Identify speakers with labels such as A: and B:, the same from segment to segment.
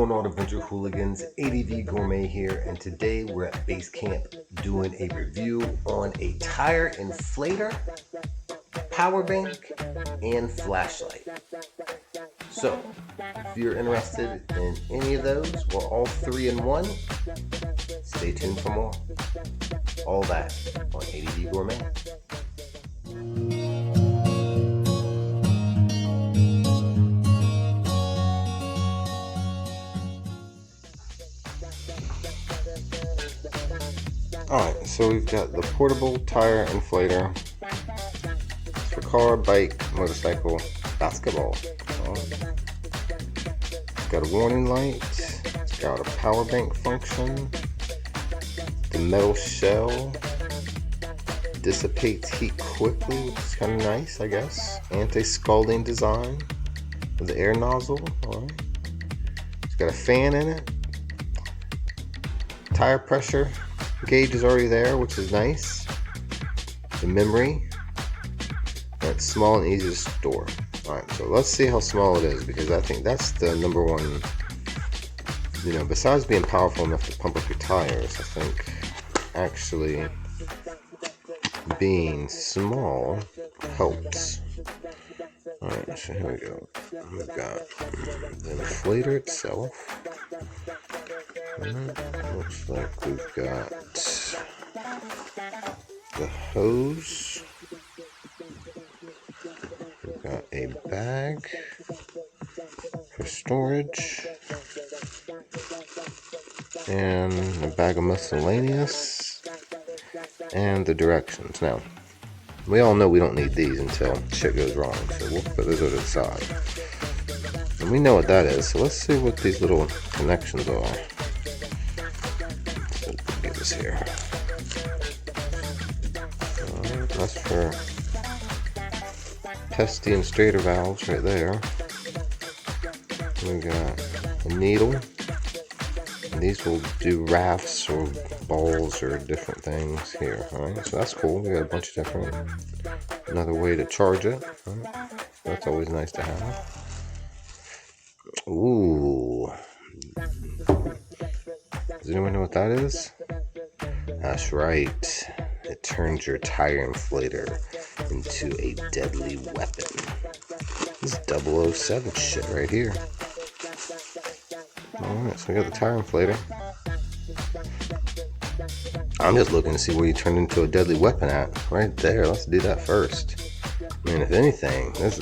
A: going on, adventure hooligans? ADV Gourmet here, and today we're at base camp doing a review on a tire inflator, power bank, and flashlight. So, if you're interested in any of those or all three in one, stay tuned for more. All that on ADV Gourmet. Alright, so we've got the portable tire inflator for car, bike, motorcycle, basketball. It's got a warning light, it's got a power bank function, the metal shell dissipates heat quickly, which is kind of nice, I guess. Anti-Scalding Design with the air nozzle. Alright. It's got a fan in it. Tire pressure gauge is already there, which is nice. The memory, that's small and easy to store. Alright, so let's see how small it is, because I think that's the number one, besides being powerful enough to pump up your tires, I think actually being small helps. Alright, so here we go. We've got the inflator itself. Looks like we've got the hose. We've got a bag for storage and a bag of miscellaneous and the directions. Now, we all know we don't need these until shit goes wrong, so we'll put those over to the side. And we know what that is, so let's see what these little connections are. Get this here. That's for pesty and stator valves right there. We got a needle. And these will do rafts or balls or different things here. Alright, so that's cool. We got a bunch of different. Another way to charge it. Right. That's always nice to have. Ooh. Does anyone know what that is? That's right. It turns your tire inflator into a deadly weapon. This is 007 shit right here. Alright, so we got the tire inflator. I'm just looking to see where you turn into a deadly weapon at. Right there. Let's do that first. I mean, if anything, that's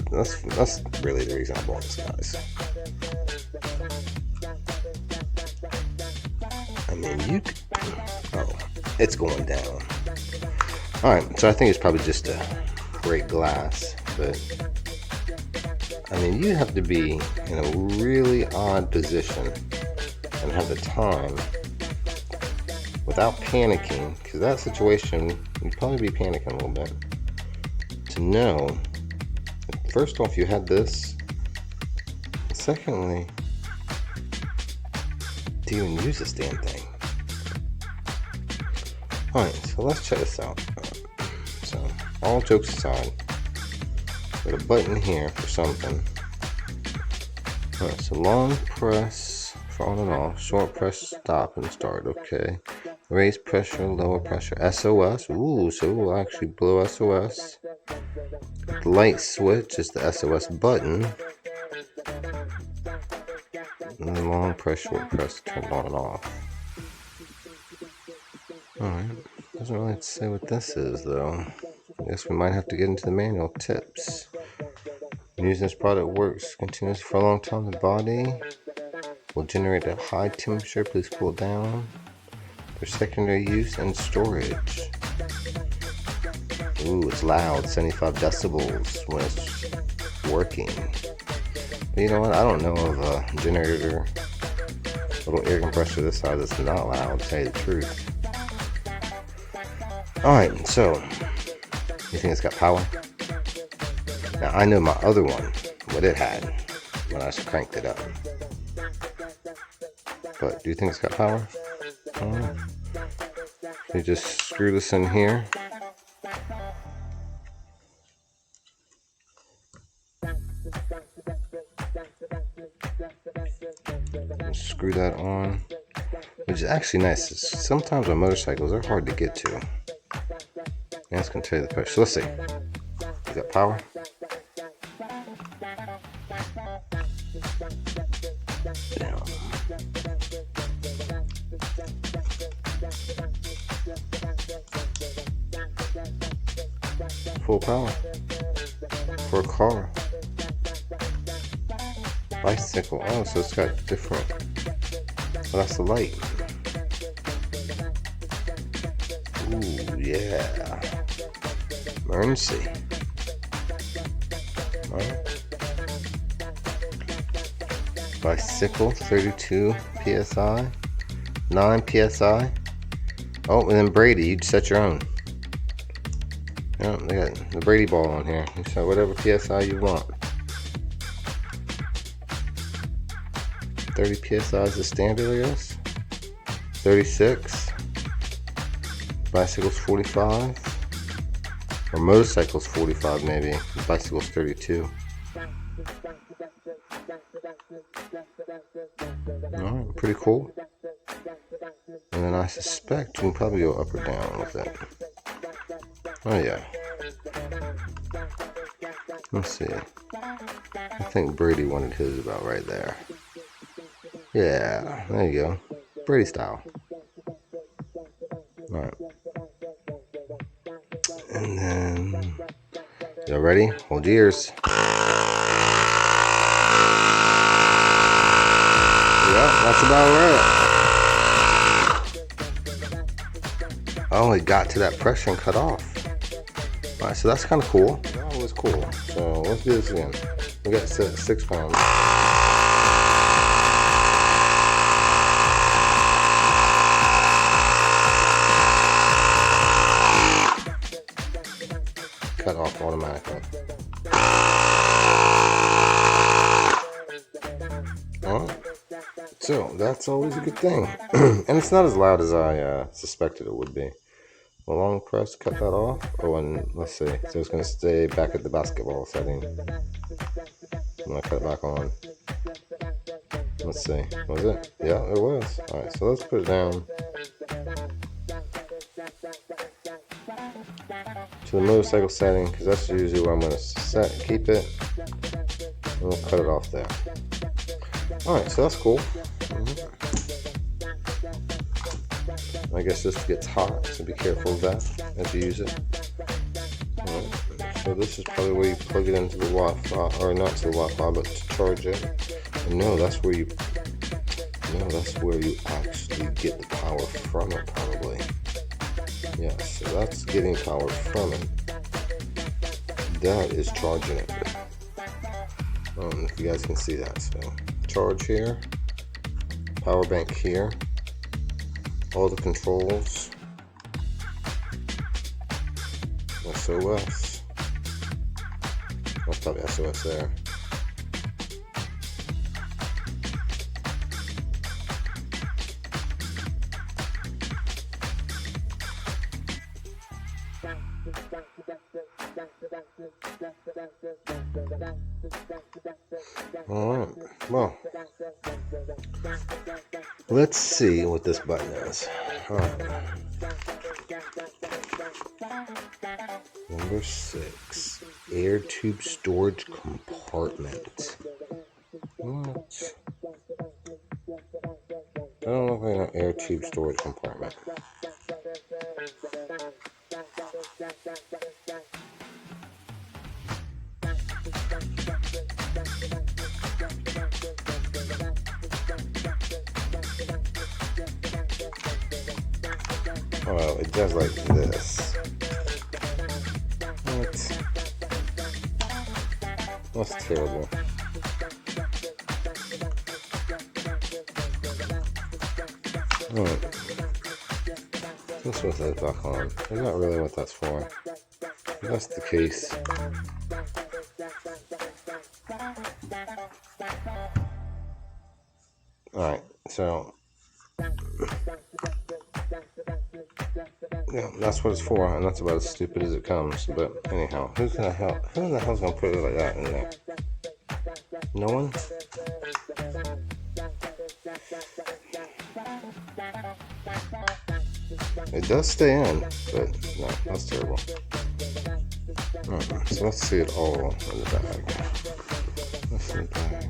A: really the reason I bought this, guys. I mean, it's going down. Alright, so I think it's probably just a great glass, but I mean, you have to be in a really odd position and have the time without panicking, because that situation, you'd probably be panicking a little bit, to know, first off, you had this, secondly, to even use this damn thing. Alright, so let's check this out. So, all jokes aside, got a button here for something. Alright, so long press for on and off, short press stop and start, okay. Raise pressure, lower pressure, SOS, ooh, so we'll actually blow SOS. The light switch is the SOS button. And then long press, short press, turn on and off. Alright, doesn't really say what this is though. I guess we might have to get into the manual tips. Using this product works continuously for a long time. The body will generate a high temperature. Please cool it down for secondary use and storage. Ooh, it's loud, 75 decibels when it's working. But you know what? I don't know of a generator, little air compressor this size that's not loud, to tell you the truth. Alright, so, you think it's got power? Now, I know my other one, what it had when I cranked it up. But, do you think it's got power? I don't know. You just screw this in here. screw that on, which is actually nice. Sometimes on motorcycles, they're hard to get to. And it's going to tell you the pressure. So let's see. You got power. Down. Full power for a car. Bicycle. Oh, so it's got different. Well, that's the light. Ooh, yeah. Emergency. Right. Bicycle, 32 psi, 9 psi. Oh, and then Brady, you set your own. Yeah, they got the Brady ball on here. You set whatever psi you want. 30 psi is the standard, I guess. 36. Bicycle's 45. Or motorcycle's 45 maybe. Bicycle's 32. Alright, pretty cool. And then I suspect you can probably go up or down with it. Oh yeah. Let's see. I think Brady wanted his about right there. Yeah, there you go. Brady style. Alright. And then, y'all ready? Hold your ears. Yeah, that's about right. Oh, it got to that pressure and cut off. Alright, so that's kind of cool. That was cool. So let's do this again. We got set at 6 pounds. Cut off automatically. Alright. So that's always a good thing. And it's not as loud as I suspected it would be. A long press, cut that off. Oh, and let's see. So it's going to stay back at the basketball setting. I'm going to cut it back on. Let's see. Was it? Yeah, it was. Alright, so let's put it down to the motorcycle setting, because that's usually where I'm going to keep it. And we'll cut it off there. Alright, so that's cool. I guess this gets hot, so be careful of that as you use it. Alright, so this is probably where you plug it into the Wi-Fi, or not to the Wi-Fi, but to charge it. And no, that's where you actually get the power from it, probably. Yeah, so that's getting power from it. That is charging it. If you guys can see that, so charge here, power bank here, all the controls, SOS, that's probably SOS there. Alright, well, let's see what this button is. Alright. Number 6, air tube storage compartment. What? I don't know if I know air tube storage compartment. Oh, it does like this. What? That's terrible. Alright. Let's put that back on. That's not really what that's for. If that's the case. Alright, so yeah, that's what it's for, and that's about as stupid as it comes. But anyhow, who the hell's gonna put it like that in there? No one? It does stay in, but no, that's terrible. Alright, so let's see it all in the bag. Let's see the bag.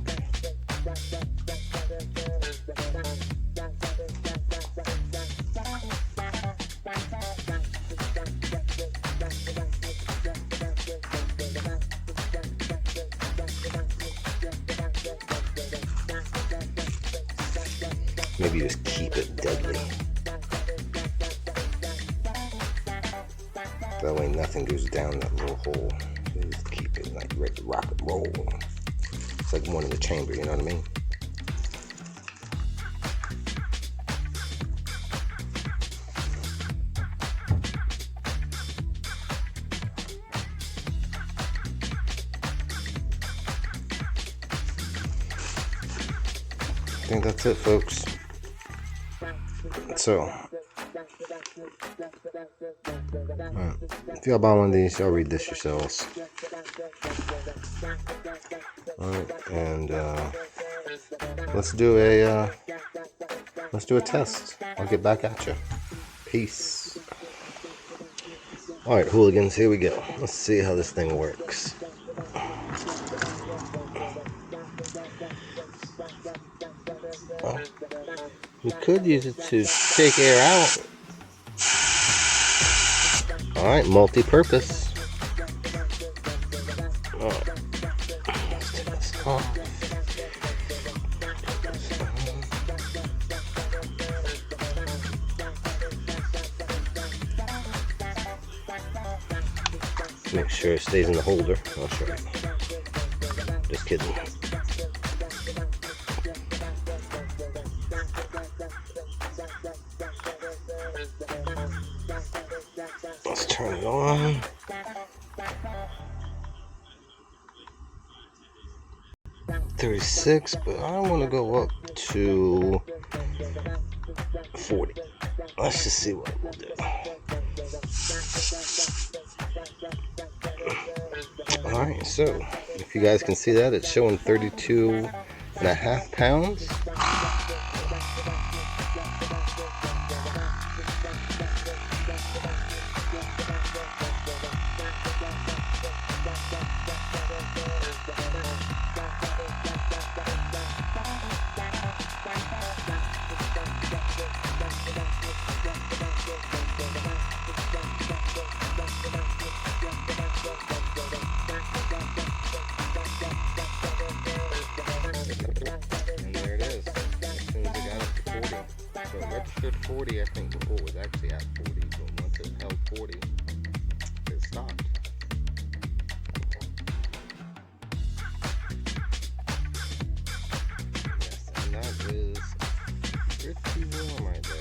A: Maybe just keep it deadly. That way nothing goes down that little hole. Just keep it like ready to rock and roll. It's like one in the chamber, you know what I mean? I think that's it, folks. So, if y'all buy one of these, y'all read this yourselves. Alright, and let's do a test. I'll get back at you. Peace. Alright, hooligans, here we go. Let's see how this thing works. Oh. We could use it to take air out. Alright, multi-purpose. Alright. Let's take this off. Make sure it stays in the holder. That's right. Just kidding. Let's turn it on. $36, but I want to go up to $40. Let's just see what we'll do. Alright, so if you guys can see that, it's showing 32.5 pounds. Registered 40, I think before it was actually at 40, but once it held 40, it stopped. Yes, and that is pretty warm right there.